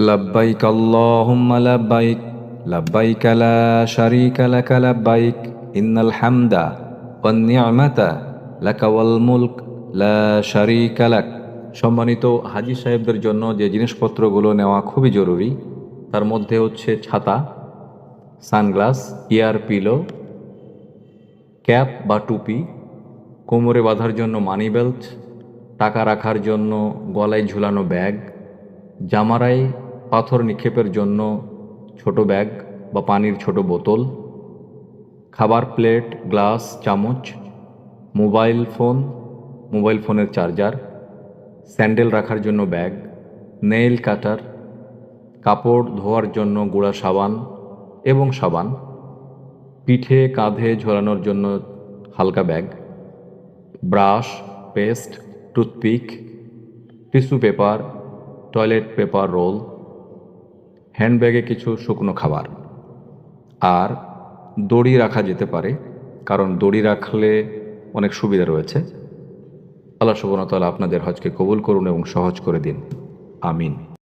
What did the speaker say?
লব্বাইক আল্লাহুম্মা লব্বাইক লব্বাইক লা শারীকা লাক লব্বাইক ইন্নাল হামদা ওয়ান নি'মাতা লাকা ওয়াল মুলক লা শারীকা লাক। সম্মানিত হাজী সাহেবদের জন্য যে জিনিসপত্রগুলো নেওয়া খুবই জরুরি তার মধ্যে হচ্ছে ছাতা, সানগ্লাস, ইয়ার পিলো, ক্যাপ বা টুপি, কোমরে বাঁধার জন্য মানি বেল্ট, টাকা রাখার জন্য গলায় ঝুলানো ব্যাগ, জামারায় পাথর নিক্ষেপের জন্য ছোট ব্যাগ বা পানির ছোট বোতল, খাবার প্লেট, গ্লাস, চামচ, মোবাইল ফোনের চার্জার, স্যান্ডেল রাখার জন্য ব্যাগ, নেইল কাটার, কাপড় ধোয়ার জন্য গুঁড়া সাবান এবং সাবান, পিঠে কাঁধে ঝোলানোর জন্য হালকা bag, brush, paste, toothpick, tissue paper, toilet paper roll, হ্যান্ডব্যাগে কিছু শুকনো খাবার। আর দড়ি রাখা যেতে পারে, কারণ দড়ি রাখলে অনেক সুবিধা রয়েছে। আল্লাহ সুবহানাহু ওয়া তাআলা আপনাদের হজকে কবুল করুন এবং সহজ করে দিন। আমিন।